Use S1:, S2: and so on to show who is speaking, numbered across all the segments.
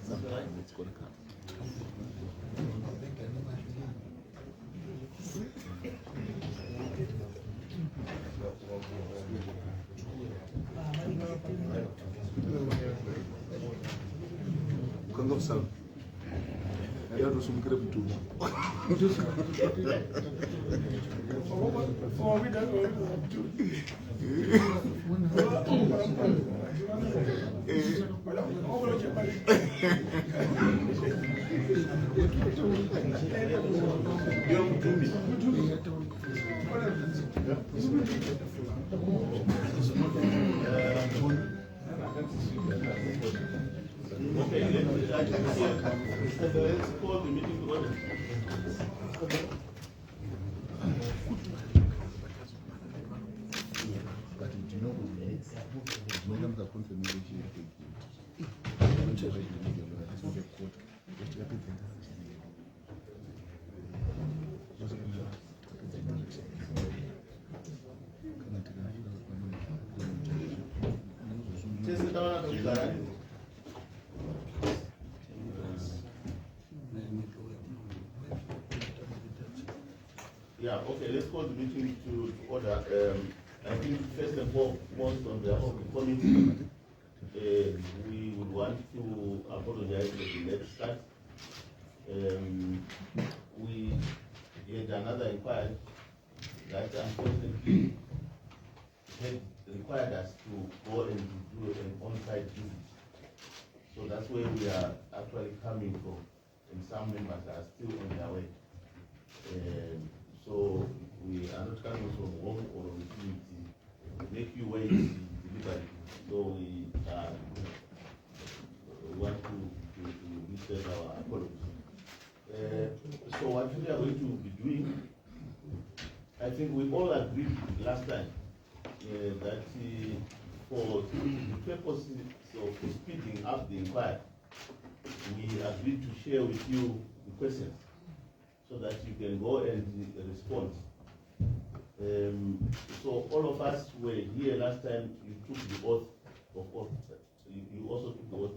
S1: Sometimes it's going to come. Quando sabe? Ela não soube que era muito bom.
S2: Okay, let's call the meeting to order. Yeah, okay, let's call the meeting to order. I think first and foremost on behalf of the committee, we would want to apologize for the late start. We had another inquiry that unfortunately had required us to go and do an on-site visit. So that's where we are actually coming from, and some members are still on their way. So we are not coming from home or to make you wait deliberately. So we want to restate our apologies. So what we are going to be doing, I think we all agreed last time that for the purposes of speeding up the inquiry, we agreed to share with you the questions so that you can go and respond. So all of us were here last time. You took the oath of office. You also took the oath.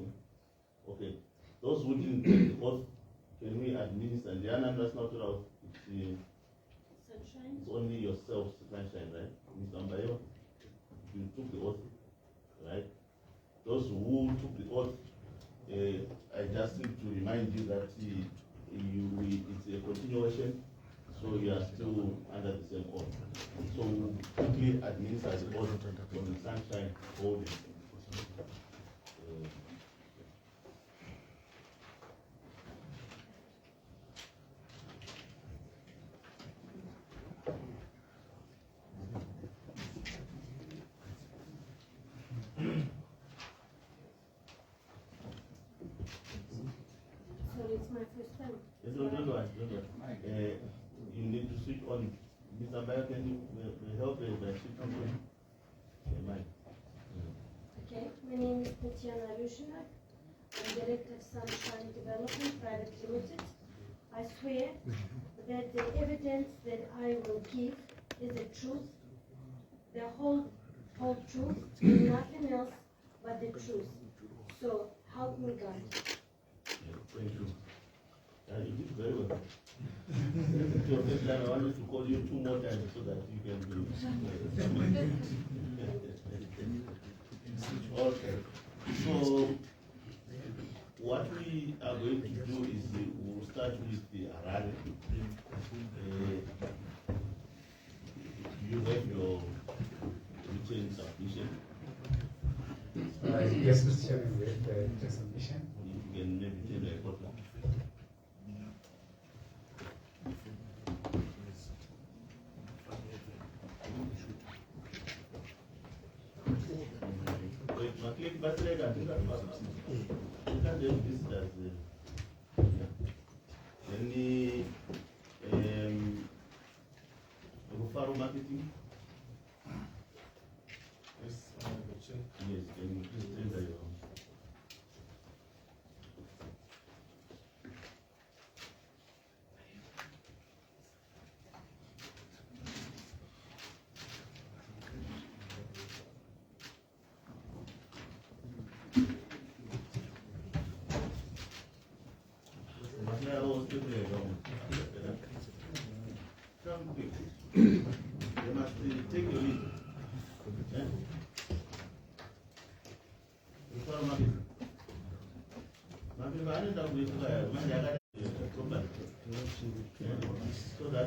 S2: Okay. Those who didn't take the oath, can we administer? And Diana, that's not allowed.
S3: Sunshine.
S2: It's only yourself, Sunshine, right? Mr. Ambayo, you took the oath, right? Those who took the oath, I just need to remind you that it's a continuation, so you are still under the same oath. So we'll quickly administer the oath from the Sunshine Holding.
S3: It's my first time.
S2: Don't worry. You need to switch on. Mr. Bayer, can you help by switching on?
S3: Okay, my name is Tatiana Lushina. I'm Director of Sunshine Development Private Limited. I swear that the evidence that I will give is the truth, the whole truth, and nothing else but the truth. So help me God.
S2: Thank you. You did very well. Your first time I wanted to call you 2 more times so that you can be. Okay. So what we are going to do is we'll start with the Harare. You have your written submission.
S4: Yes, Mr. Chairman, we have the submission.
S2: You can maybe tell the report. Any Rufaro marketing?
S5: Yes, I will check.
S2: Yes, can you please tender your Come quick. They must take your lead. Yeah? Rufaro market. Market, I don't know if so that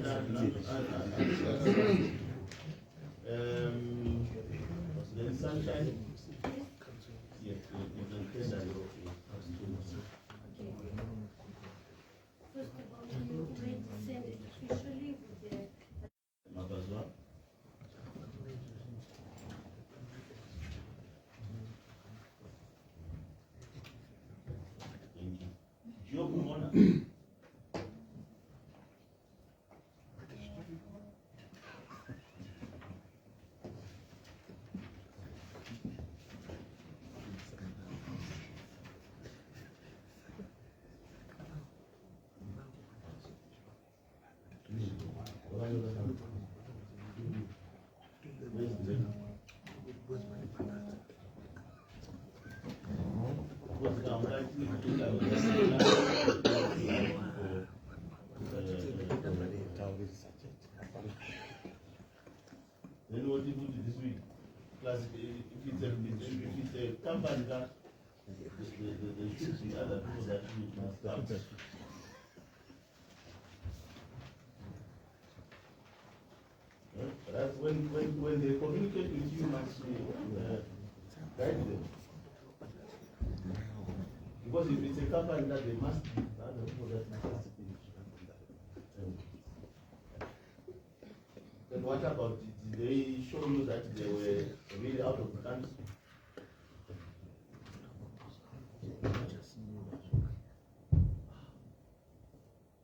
S2: there is sunshine. Yes, you can say that.
S3: First of all, you need to send it officially with the
S2: Mabazwa. Thank you. Job Mona. Then what do you do this week? Plus, if it's a company that there should be other people that you must come. That's when they communicate with you, must guide them. Because if it's a company that they must be other people that must be. Then what about it? Did they show you that they were really out of the country?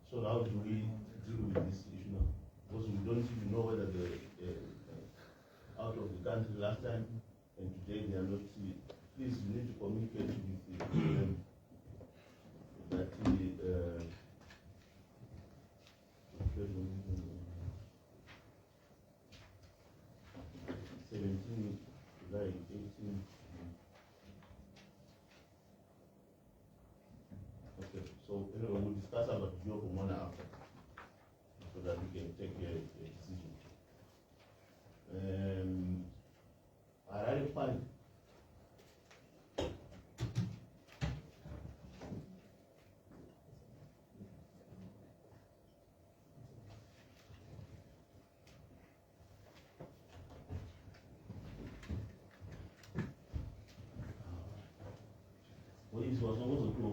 S2: So how do we deal with this issue now? Because we don't even know whether they're out of the country last time and today they are not. Please, you need to communicate with them that 17, July, 18. Okay, so anyway, we'll discuss about Geo for 1 hour so that we can take a decision. Harare Fund. What is was supposed to go?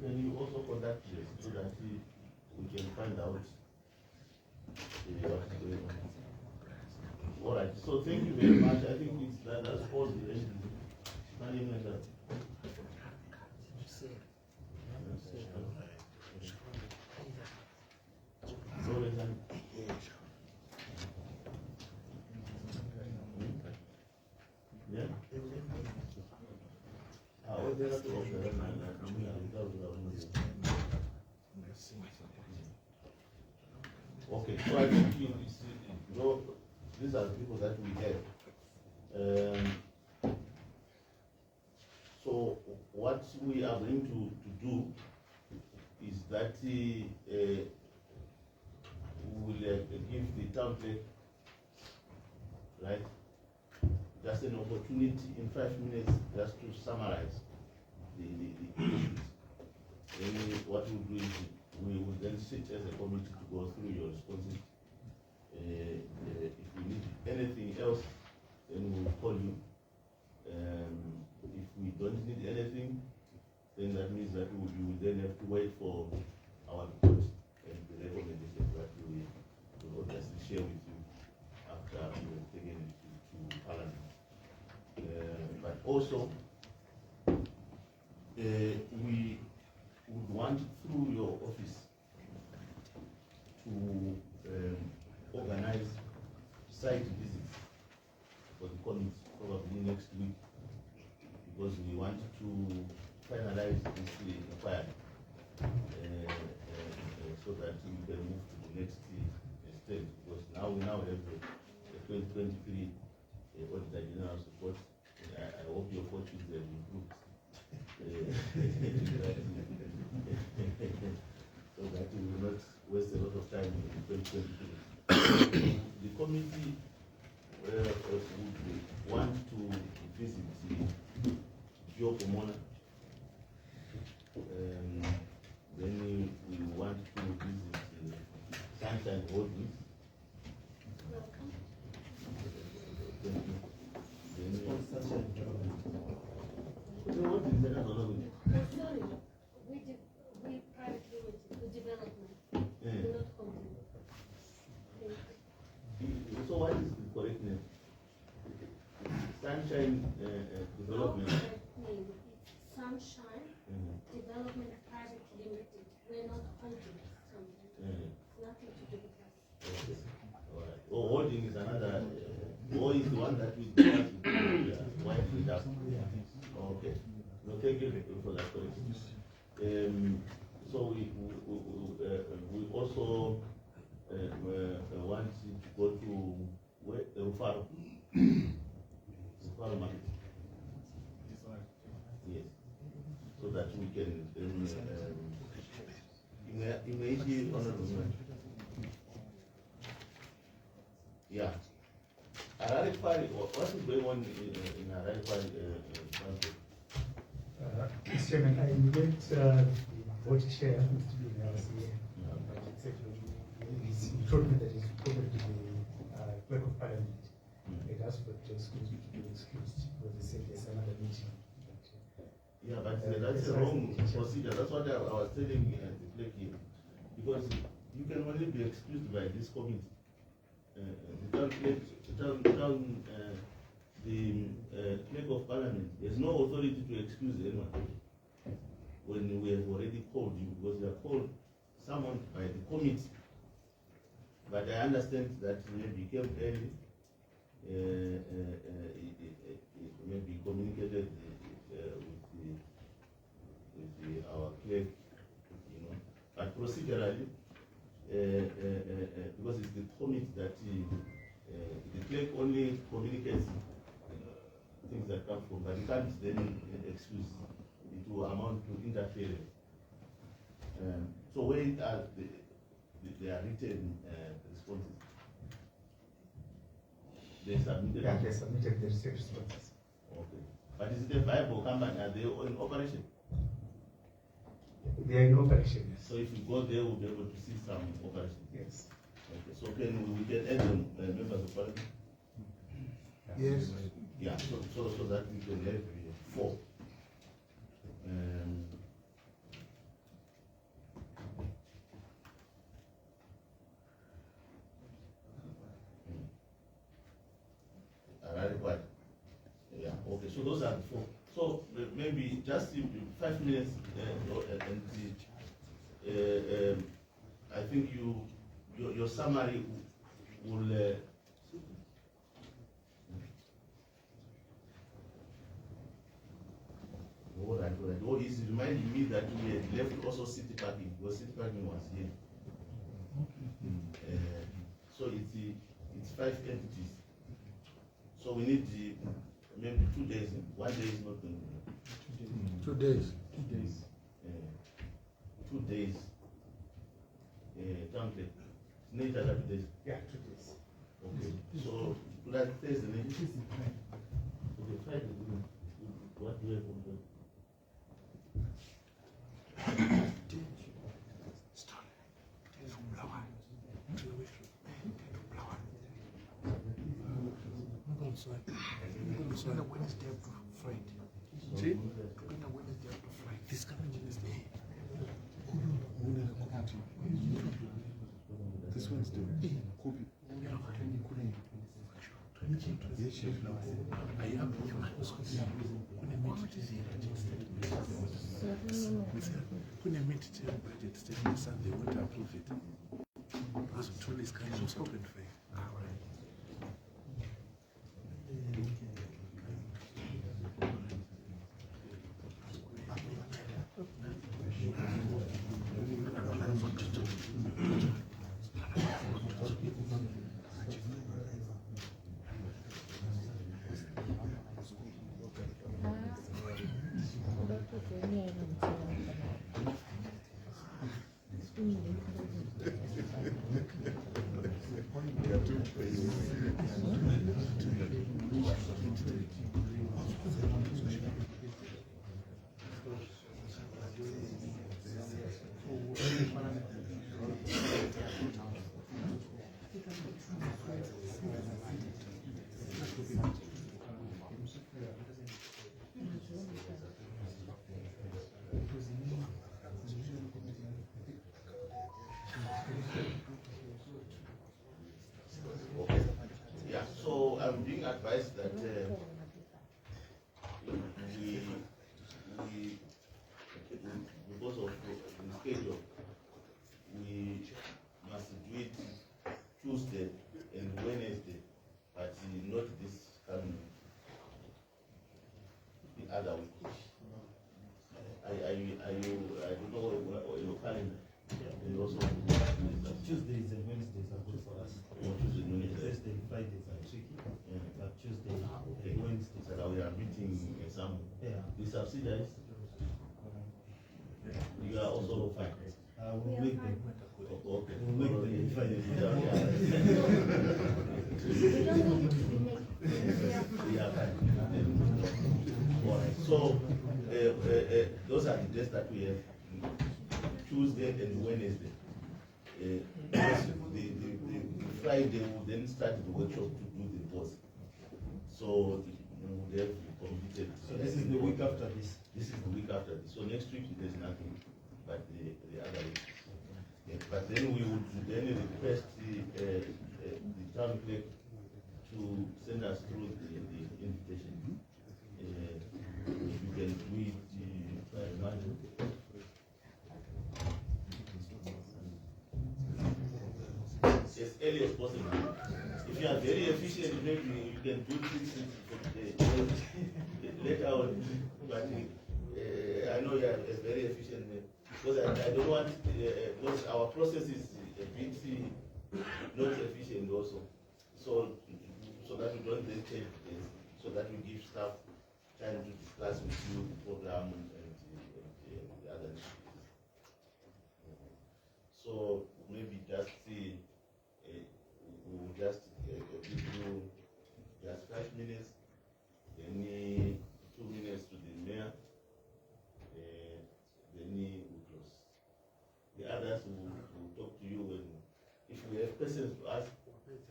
S2: Can you also contact us so that we can find out what's going on? All right. So thank you very much. I think that's all the end. Yeah. Okay, so I think you know, these are the people that we have. So what we are going to do is that we will give the town clerk, right, just an opportunity in 5 minutes just to summarize the issues. Then what we'll do is we will then sit as a committee to go through your responses. If we need anything else, then we'll call you. If we don't need anything, then that means that you will then have to wait for our report and the recommendation that we will obviously share with you after we have taken it to Parliament. But also, we would want through your office to organize site visits for the committee probably next week, because we want to finalize this inquiry so that we can move to the next stage, because now we have the 2023 Auditor General's report. I hope your fortunes have improved. So that we will not waste a lot of time in 2023. The committee would want to visit the Geopomona. Then we want to visit Sunshine Holdings.
S3: Sorry, we private limited, the development, do not continue.
S2: So what is the correct name? Sunshine Development.
S3: Our correct name, it's Sunshine Development Private Limited. We're not holding something. It's nothing to do with us.
S2: Okay. All right. Oh, holding is another. Or is the one that we discussed with wife it up. Okay. No, thank you for that correction. So we also want to go to where? Rufaro. Rufaro market. Yes. So that we can imagine honorable man. Yeah. Harare City, what is going on in Harare City?
S4: Mr. Chairman, I invite the board chair, Mr. Binelsi, he's told me that he's reported to the clerk of parliament. It asked for the excuse to be excused because they said there's another meeting.
S2: Yeah, but that's a wrong procedure. That's what I was telling the clerk here. Because you can only be excused by this committee. The clerk of parliament has no authority to excuse anyone when we have already called you, because you are called summoned by the committee. But I understand that maybe came early, maybe communicated with our clerk, you know. But procedurally, because it's the committee that the clerk only communicates things that come from, but you can't then excuse. It will amount to interference. So where are they are written responses? They submitted.
S4: Yeah, they submitted the receipt responses.
S2: Okay, but is it a viable company? Are they in operation?
S4: They are in operation, yes.
S2: So if you go there, we'll be able to see some operation.
S4: Yes.
S2: Okay, so we can add them members of parliament?
S1: Yes.
S2: Yeah, so that we can have 4. What? Yeah, okay, so those are the 4. So maybe just 5 minutes and I think your summary will all right. Oh, he's reminding me that we had left also city parking, because city parking was here. So it's 5 entities. So we need maybe 2 days. 1 day is not going to be.
S1: 2 days.
S2: 2 days. 2 days. Template. Need other 2 days.
S4: Yeah, 2 days.
S2: Okay. So like Thursday. Okay, Friday. What do you have on there?
S1: So the Wednesday up to Friday. See? The Wednesday up to Friday. This coming Wednesday. This Wednesday. budget statements and they won't approve it. As tool is kind of 25.
S2: Yeah, so I'm being advised that we because of the schedule, we must do it Tuesday and Wednesday, but not this coming the other week. I don't know what your calendar. And also
S6: Tuesdays and Wednesdays are good for us.
S2: Tuesday and Wednesday.
S6: Thursday, Fridays are tricky, but Tuesday,
S2: Okay.
S6: Wednesdays.
S2: So now we are meeting some the subsidiaries. You are also fine.
S6: We'll make them.
S2: Okay.
S6: We'll make them Friday.
S3: We don't need to be made.
S2: Yeah, fine. All right. So those are the days that we have. Tuesday and Wednesday. The Friday will then start the workshop to do the boss. So they have completed.
S6: So this is the week after this.
S2: This is the week after this. So next week there's nothing but the other week. Yeah, but then we would then request the town clerk to send us through the invitation. You can do it by Monday. As early as possible. If you are very efficient, maybe you can do things later on. But I know you are very efficient because I don't want because our process is a bit not efficient also. So that we don't then change things, so that we give staff time to discuss with you the program and the other issues. So maybe just see. We'll just give you just 5 minutes, then 2 minutes to the mayor, then we close. The others will talk to you when, if we have questions to ask,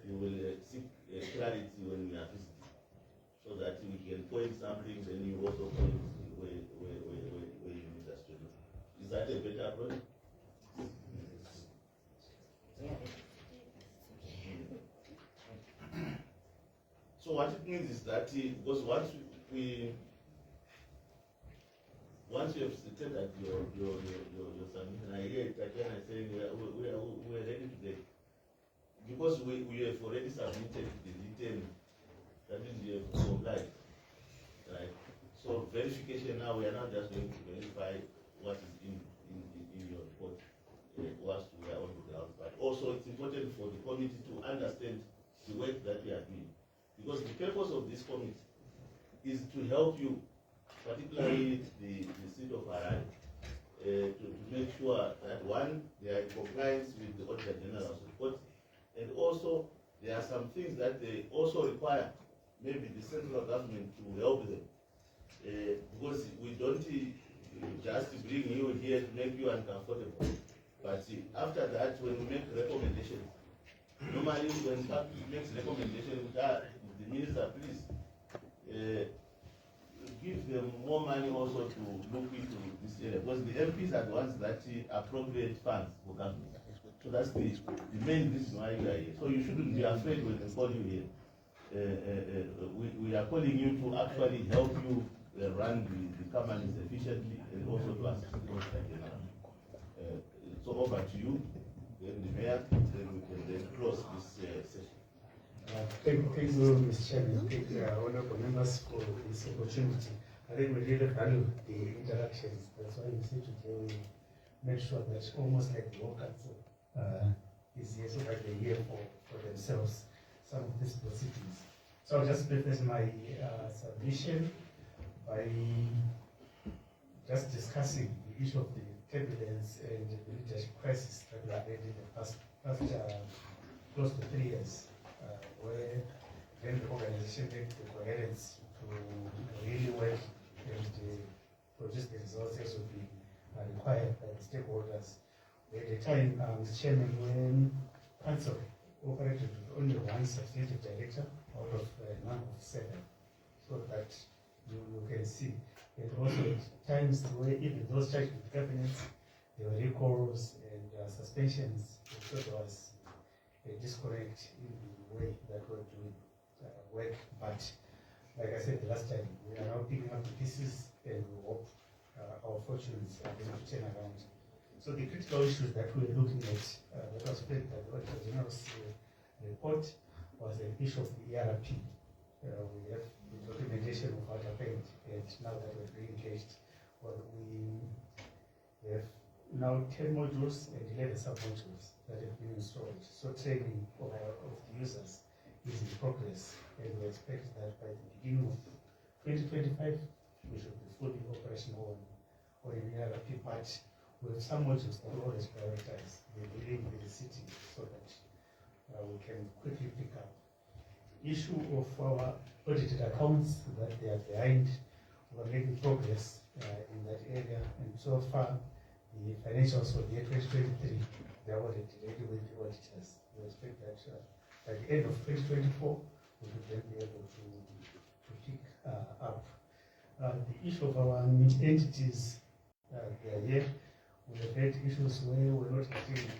S2: we will seek clarity when we are visiting, so that we can point something, then you also point where you need us to do. Is that a better approach? So what it means is that because once you have stated that your submission, I hear it again and saying we are ready today. Because we have already submitted the detail, that means we have complied. Right? So verification now, we are not just going to verify what is in your report whilst we are on the ground. But also it's important for the committee to understand the work that we are doing. Because the purpose of this committee is to help you, particularly the city of Harare, to make sure that one, they are in compliance with the Auditor General's report, and also there are some things that they also require, maybe the central government to help them. Because we don't just bring you here to make you uncomfortable. But after that, when we make recommendations, normally when public makes recommendations, the minister, please give them more money also to look into this area, because the MPs are the ones that appropriate funds for government. So that's the main reason why you are here. So you shouldn't be afraid when they call you here. we are calling you to actually help you run the companies efficiently and also to assist the Auditor General. So over to you, then the mayor, then we can then close this session.
S4: Thank you, Mr. Chairman. Thank you, honorable members, for this opportunity. I think we really value the interactions. That's why we say today we make sure that almost like the workers is here so that they hear for themselves some of these proceedings. So I'll just preface my submission by just discussing the issue of the turbulence and the leadership crisis that we have had in the past close to 3 years, where then the organization had the coherence to really work and produce the results that would be required by the stakeholders. At the time, Mr. Chairman, when Council operated with only one substantive director out of a number of 7, so that you can see. And also at times where even those charged with governance, there were recalls and suspensions, so there was a disconnect in the way that we're doing work. But like I said the last time, we are now picking up the pieces and we hope our fortunes are going to turn around. So the critical issues that we're looking at, that was fed by the Auditor General's report, was an issue of the ERP. We have the documentation of what happened, and now that we're re-engaged, well, we have now 10 modules and 11 sub-modules that have been installed. So training of the users is in progress, and we expect that by the beginning of 2025, we should be fully operational on an ERP. But we have some modules that we always prioritize, the dealing with the city, so that we can quickly pick up. Issue of our audited accounts, that they are behind. We are making progress in that area, and so far the financials for the year 2023, they are already ready with the auditors. We expect that by the end of 2024, we will then be able to pick up. The issue of our entities, they are here. We have had issues where we're not getting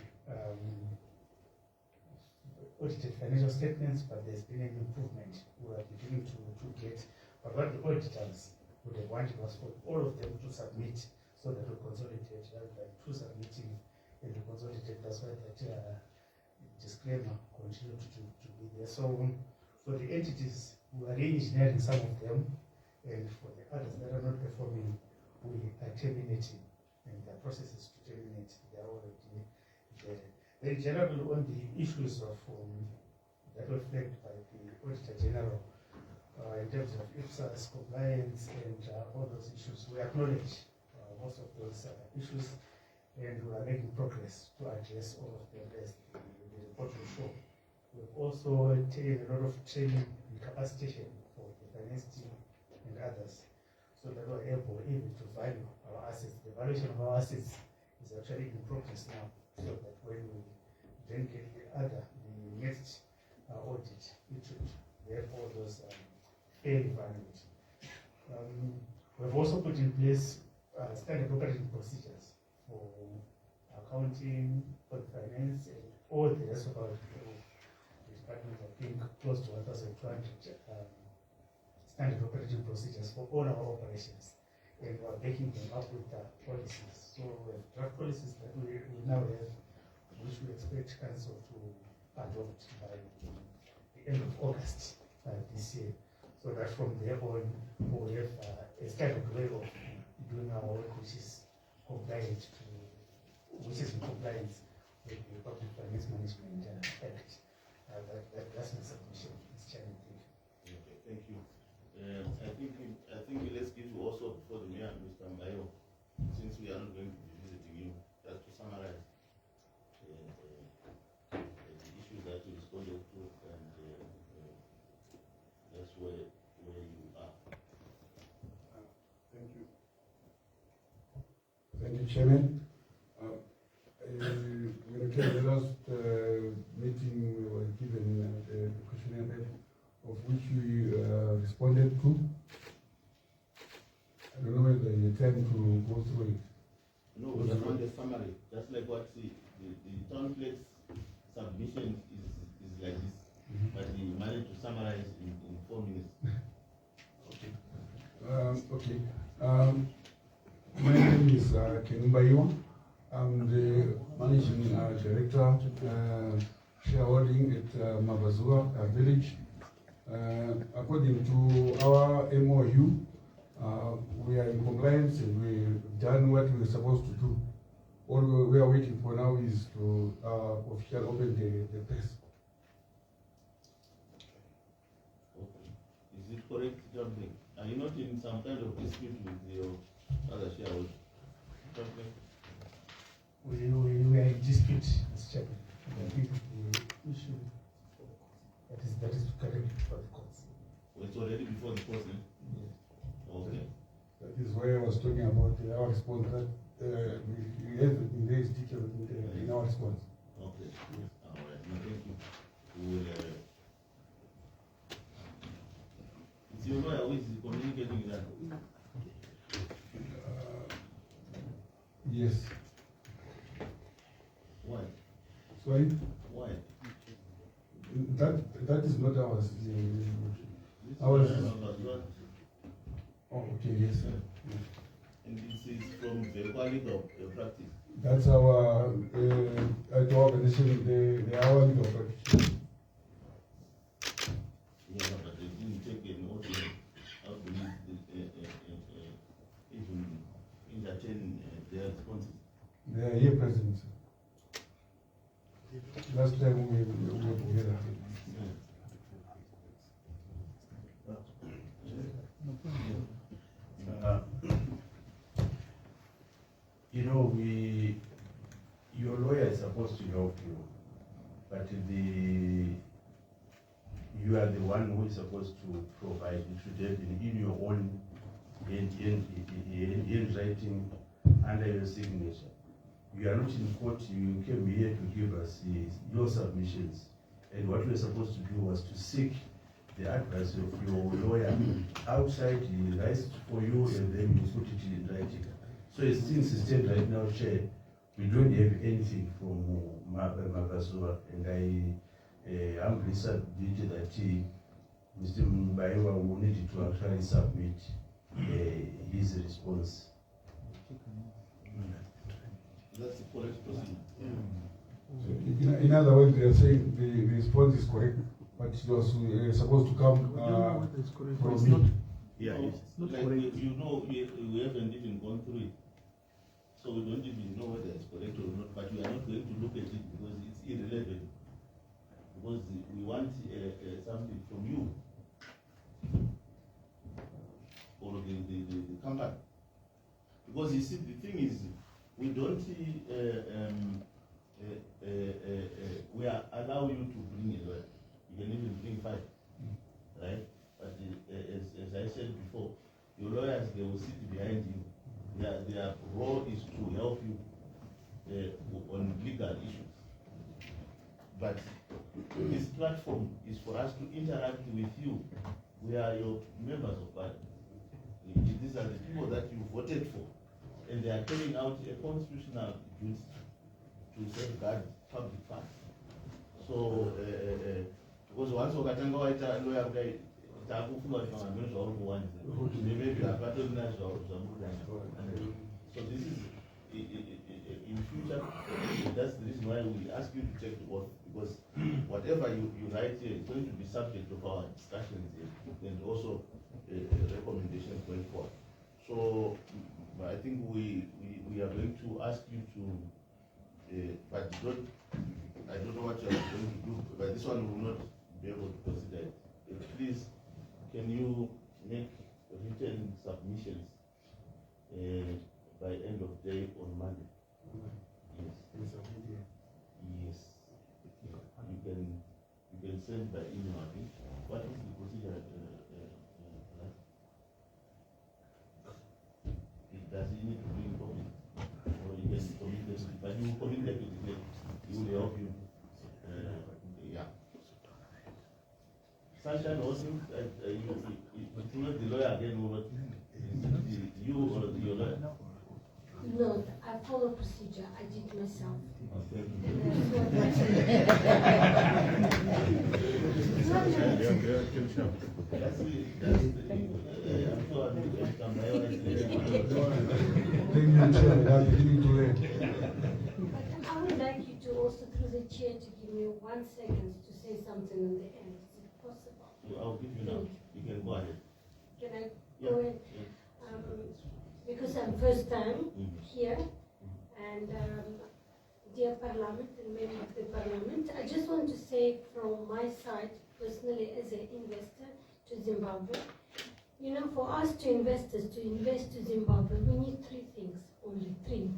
S4: audited financial statements, but there's been an improvement. We are beginning to get, but what the auditors would have wanted was for all of them to submit, so that we consolidate, rather than two submitting and we consolidate. That's why that disclaimer continued to be there. So for the entities, we are re-engineering some of them, and for the others that are not performing, we are terminating, and the processes to terminate, they are already there. In general, on the issues of that were flagged by the Auditor General in terms of IPSAS compliance and all those issues, we acknowledge most of those issues, and we are making progress to address all of them as the report will show. We've also taken a lot of training and capacitation for the finance team and others, so that we're able even to value our assets. The valuation of our assets is actually in progress now, so that when we then get the next audit, it should have all those fairly valued. We've also put in place standard operating procedures for accounting, for finance, and all the rest of our departments. I think close to 1,200 standard operating procedures for all our operations, and we're backing them up with policies. So we have draft policies that we now have, which we expect Council to adopt by the end of August this year, so that from there on we have a standard way of doing our work, which is compliant in compliance with the Public Finance Management Act. That's my submission, Mr. Chairman. Thank you.
S2: Okay, thank you. I think let's give you also before the mayor, Mr. Mbayo, since we are not going to be visiting you, just to summarize the issues that you responded to, and that's where you are.
S7: Thank you. Thank you, Chairman. When I came the last meeting, we were given the questionnaire paper, of which we responded to. I don't know whether you intend to go through it.
S2: No, we just want a summary, just like what the template submission is like this. but he managed to summarize in 4 minutes.
S7: Okay. My name is Kenumbayo. I'm the managing director, shareholding at Mabazua village. According to our MOU, we are in compliance and we've done what we were supposed to do. All we are waiting for now is to officially open the press.
S2: Okay. Is it correct, jumping? Are you not in some kind of dispute with your other shareholders? Jumping?
S4: We are in dispute, Mr. Chairman. I think we should, that is correct for the courts.
S2: Well, it's already before the court, eh?
S4: Yes.
S2: Okay.
S7: That is why I was talking about our response. That we have been very detailed in our response.
S2: Okay. All right. No, thank you. We will, it's your lawyer who is communicating with that.
S7: Yes.
S2: Why?
S7: Sorry?
S2: Why?
S7: That is not ours.
S2: This
S7: Ours
S2: is
S7: is.
S2: not-
S7: Oh, okay, yes.
S2: And this is from the quality of practice.
S7: That's our organization, the our legal practice.
S2: Yeah, but they didn't take an order how to even entertain their responses.
S7: They are here present. Last time we were together.
S8: You know, your lawyer is supposed to help you, but you are the one who is supposed to provide. It should have been in your own in writing under your signature. You are not in court. You came here to give us your submissions, and what we were supposed to do was to seek the advice of your lawyer outside. He writes for you, and then you put it in writing. So as things stand right now, Chair, we don't have anything from Mabazua, and I humbly submit that Mr. Mbayewa will need to actually submit his response.
S2: That's the correct procedure.
S7: So in other words, they are saying the response is correct, but it was supposed to come from
S1: It's
S7: me.
S1: not.
S2: Yeah,
S1: No,
S2: it's
S1: not
S2: like
S1: correct.
S2: you know, we haven't even gone through it. So we don't even know whether it's correct or not, but we are not going to look at it because it's irrelevant. Because we want something from you or the company. Because you see, the thing is, we don't we allow you to bring a lawyer. You can even bring 5, right? But as I said before, your lawyers, they will sit behind you. Their role is to help you on legal issues. But this platform is for us to interact with you. We are your members of parliament. These are the people that you voted for, and they are carrying out a constitutional duty to safeguard public funds. So, because once wakatanga waita lawyer kudai takufunga kuti pamwe zvauri kuwanisa maybe apatorina zvamurudanya. So this is in future, that's the reason why we ask you to take the oath, because whatever you write here is going to be subject of our discussions here, and also recommendations going forward. So I think we are going to ask you to, but I don't know what you are going to do, but this one will not be able to consider it. Please, can you make written submissions by end of day on Monday? Yes. Yes. You can send by email. I think. What is the procedure? Does he need to bring copy? Or you can communicate, but you will communicate with him. He will help you. Yeah. Sunshine also, it's not the lawyer again, but you or your lawyer.
S3: No, I follow procedure. I did myself.
S2: Okay.
S7: Thank you, Chair. I'm beginning to learn.
S3: But I would like you to also, through the chair, to give me 1 second to say something in the end. Is it possible?
S2: I'll give you now. You can go ahead.
S3: Can I go in? Because I'm first time here, and dear Parliament and member of the Parliament, I just want to say from my side, personally as an investor to Zimbabwe, you know, for us to investors to invest to Zimbabwe, we need 3 things, only 3.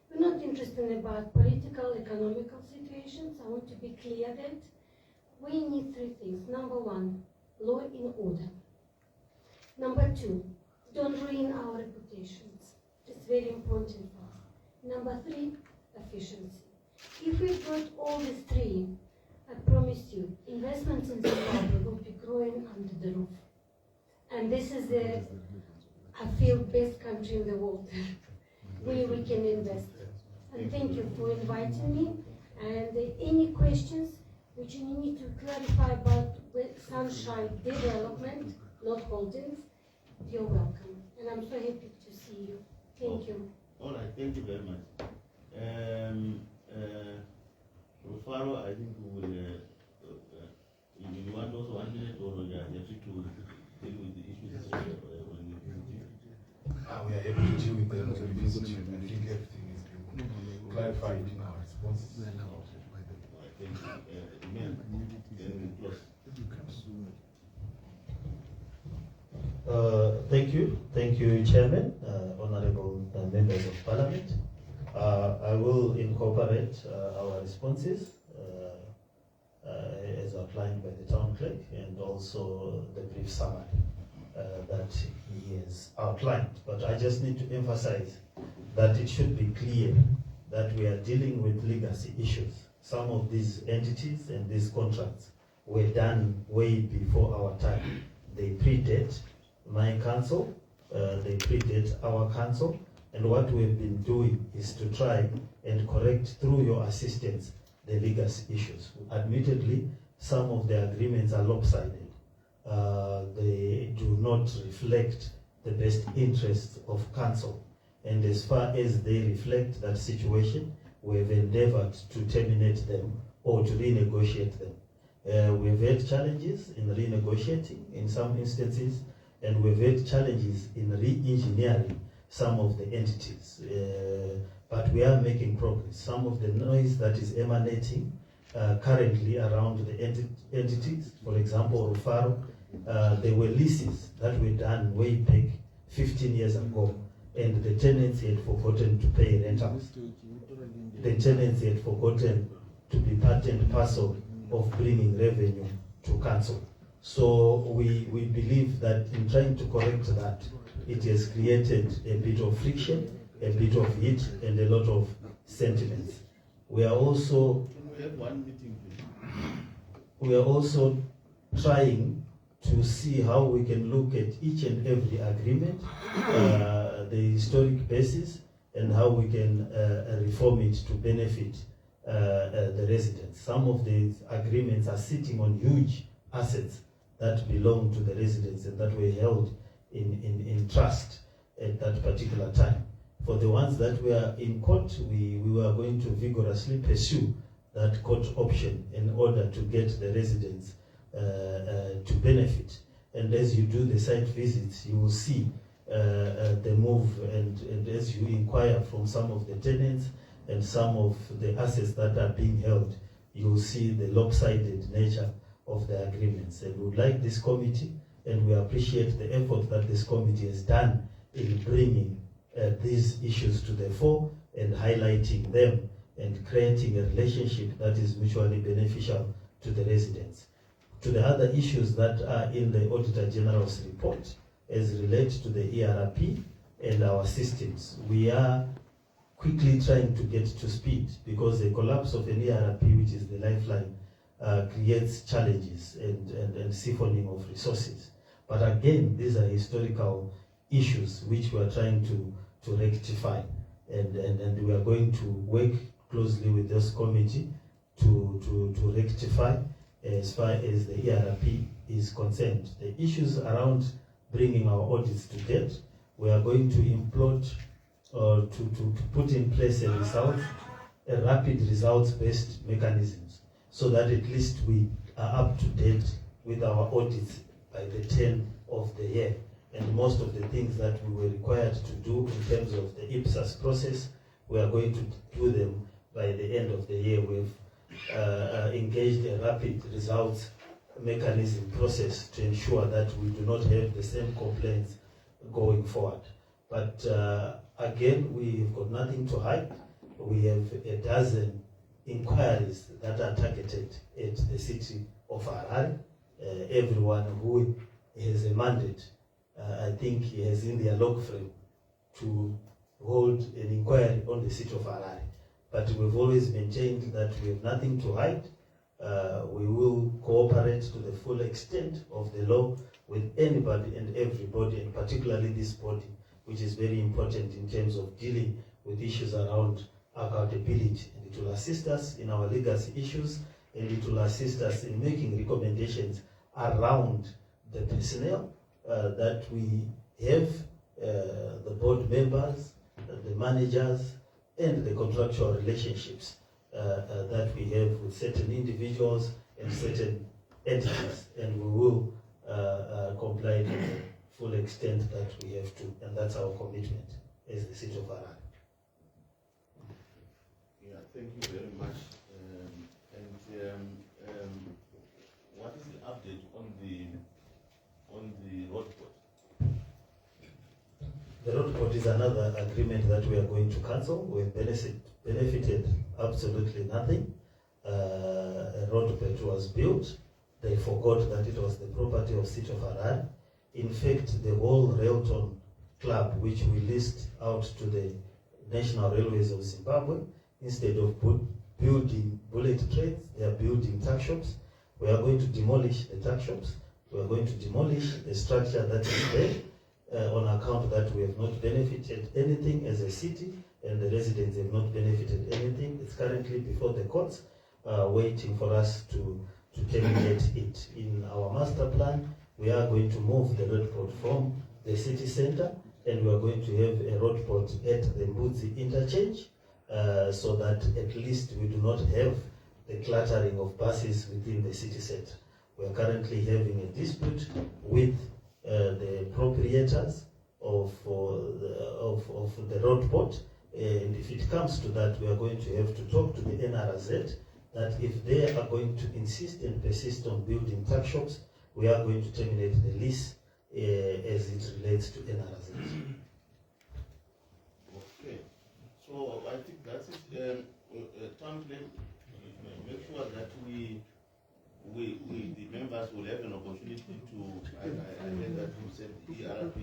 S3: We're not interested about political, economical situations. I want to be clear that we need 3 things. Number 1, law and order. Number 2, don't ruin our reputations. It's very important for us. Number 3, efficiency. If we got all these 3, I promise you, investments in Zimbabwe will be growing under the roof. And this is the, I feel, best country in the world where we can invest. And thank you for inviting me. And any questions which you need to clarify about Sunshine development, not holdings, you're welcome. And I'm so happy to see you. Thank you.
S2: All right, thank you very much. Rufaro, I think we will, you want also 1 minute or you are happy to deal with the issues?
S9: We are able to deal with them and visit you. I think everything is being clarified in our responses.
S2: Thank you.
S10: Thank you, Chairman, honorable members of Parliament. I will incorporate our responses as outlined by the Town Clerk and also the brief summary that he has outlined. But I just need to emphasize that it should be clear that we are dealing with legacy issues. Some of these entities and these contracts were done way before our time. They predate my council, they predate our council, and what we've been doing is to try and correct through your assistance the legacy issues. Admittedly, some of the agreements are lopsided. They do not reflect the best interests of council. And as far as they reflect that situation, we've endeavored to terminate them or to renegotiate them. We've had challenges in renegotiating in some instances, and we've had challenges in re-engineering some of the entities. But we are making progress. Some of the noise that is emanating currently around the entities, for example, Rufaro, there were leases that were done way back 15 years ago, and the tenants had forgotten to pay rentals. The tenants had forgotten to be part and parcel of bringing revenue to council. So we believe that in trying to correct that, it has created a bit of friction, a bit of heat, and a lot of sentiments. We are also trying to see how we can look at each and every agreement, the historic basis, and how we can reform it to benefit the residents. Some of these agreements are sitting on huge assets that belong to the residents and that were held in trust at that particular time. For the ones that were in court, we were going to vigorously pursue that court option in order to get the residents to benefit. And as you do the site visits, you will see the move, and as you inquire from some of the tenants and some of the assets that are being held, you will see the lopsided nature of the agreements. And we would like this committee, and we appreciate the effort that this committee has done in bringing these issues to the fore and highlighting them and creating a relationship that is mutually beneficial to the residents. To the other issues that are in the Auditor General's report as relates to the ERP and our systems, we are quickly trying to get to speed because the collapse of an ERP, which is the lifeline, creates challenges and siphoning of resources. But again, these are historical issues which we are trying to rectify. and we are going to work closely with this committee to rectify as far as the ERP is concerned. The issues around bringing our audits to date, we are going to implode to put in place a rapid results-based mechanisms, so that at least we are up to date with our audits by the 10th of the year. And most of the things that we were required to do in terms of the IPSAS process, we are going to do them by the end of the year. We've engaged a rapid results mechanism process to ensure that we do not have the same complaints going forward. But again, we've got nothing to hide. We have a dozen inquiries that are targeted at the city of Harare. Everyone who has a mandate, I think he has in their log frame to hold an inquiry on the city of Harare. But we've always maintained that we have nothing to hide. We will cooperate to the full extent of the law with anybody and everybody, and particularly this body, which is very important in terms of dealing with issues around accountability. And it will assist us in our legacy issues, and it will assist us in making recommendations around the personnel that we have, the board members, the managers, and the contractual relationships that we have with certain individuals and certain entities, and we will comply to the full extent that we have to, and that's our commitment as the city of Harare.
S2: Yeah, thank you very much. What is the update on the road port?
S10: The road port is another agreement that we are going to cancel. We've benefited absolutely nothing. A road port was built. They forgot that it was the property of City of Harare. In fact, the whole Railton Club, which we list out to the National Railways of Zimbabwe, instead of building bullet trains, they are building tuck shops. We are going to demolish the tuck shops. We are going to demolish the structure that is there on account that we have not benefited anything as a city, and the residents have not benefited anything. It's currently before the courts, waiting for us to terminate it. In our master plan, we are going to move the road port from the city center, and we are going to have a road port at the Mbudzi interchange, so that at least we do not have the cluttering of buses within the city center. We are currently having a dispute with the proprietors of the road port, and if it comes to that, we are going to have to talk to the NRZ that if they are going to insist and persist on building tuck shops, we are going to terminate the lease as it relates to NRZ.
S2: Okay, so I think that's it. Town plan, make sure that we the members will have an opportunity to. I heard that you said the ERP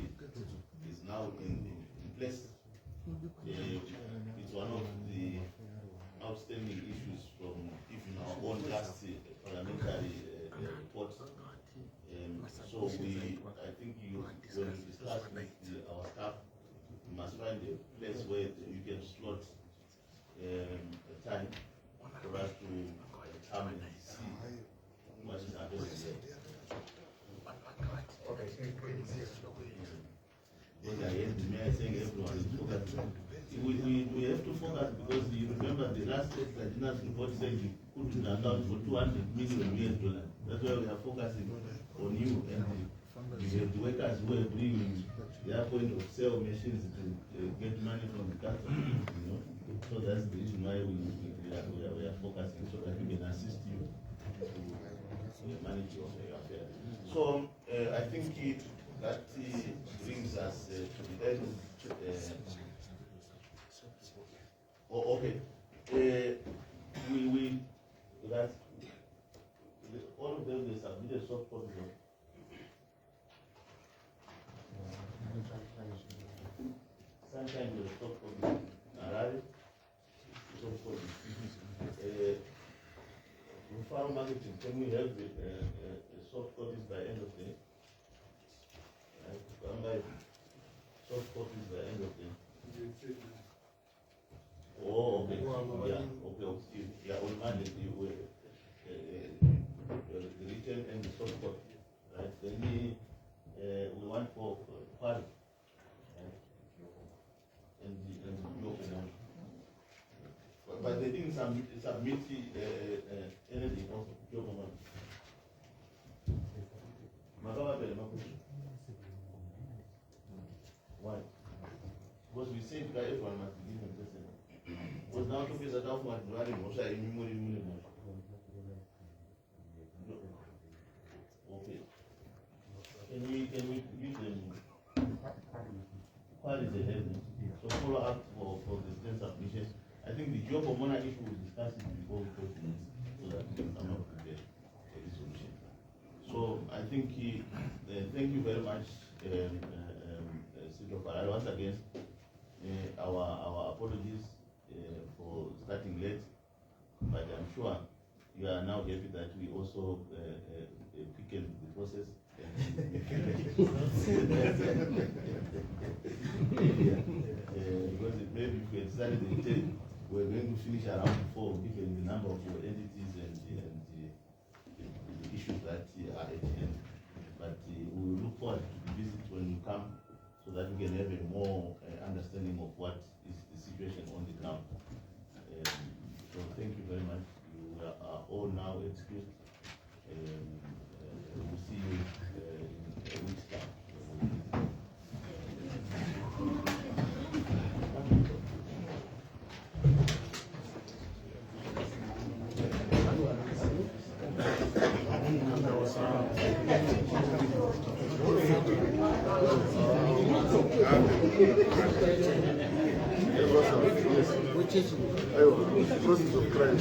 S2: is now in place. It's one of the outstanding issues from even our own last parliamentary report. So I think when we discuss with our staff, we must find a place where you can slot a time for us to come and see what is happening there. Because I heard the mayor saying everyone is focused. We have to focus, because you remember the last State report said you couldn't account for $200 million. That's why we are focusing on you, and we have the workers who are bringing their point of sale machines to get money from the council. So that's the reason why we are focusing, so that we can assist you to manage your affairs. So I think that brings us to the end. Okay. That all of them, they submitted soft copies. Sometimes the soft copies Harare, soft copies. Rufaro marketing, can we have soft copies by end of day? Come by soft copies by end of day. said that everyone must be given testimony. Because now to face that off my dwelling, also I memory. Okay. Can we give them what is the heading? So follow up for the state submission. I think the job of monarch issue will discuss it before we go to this, so that we can come up with the solution. So I think thank you very much, City of Harare. Once again, our apologies for starting late, but I'm sure you are now happy that we also quickened the process. Because maybe if we had started at 10, we're going to finish around 4, given the number of your entities and the issues that are at hand. But we will look forward to the visit when you come, so that we can have a more understanding of what is the situation on the ground. So thank you very much. You are all now excused. We'll see you in a week's time.
S1: Which is process of crime.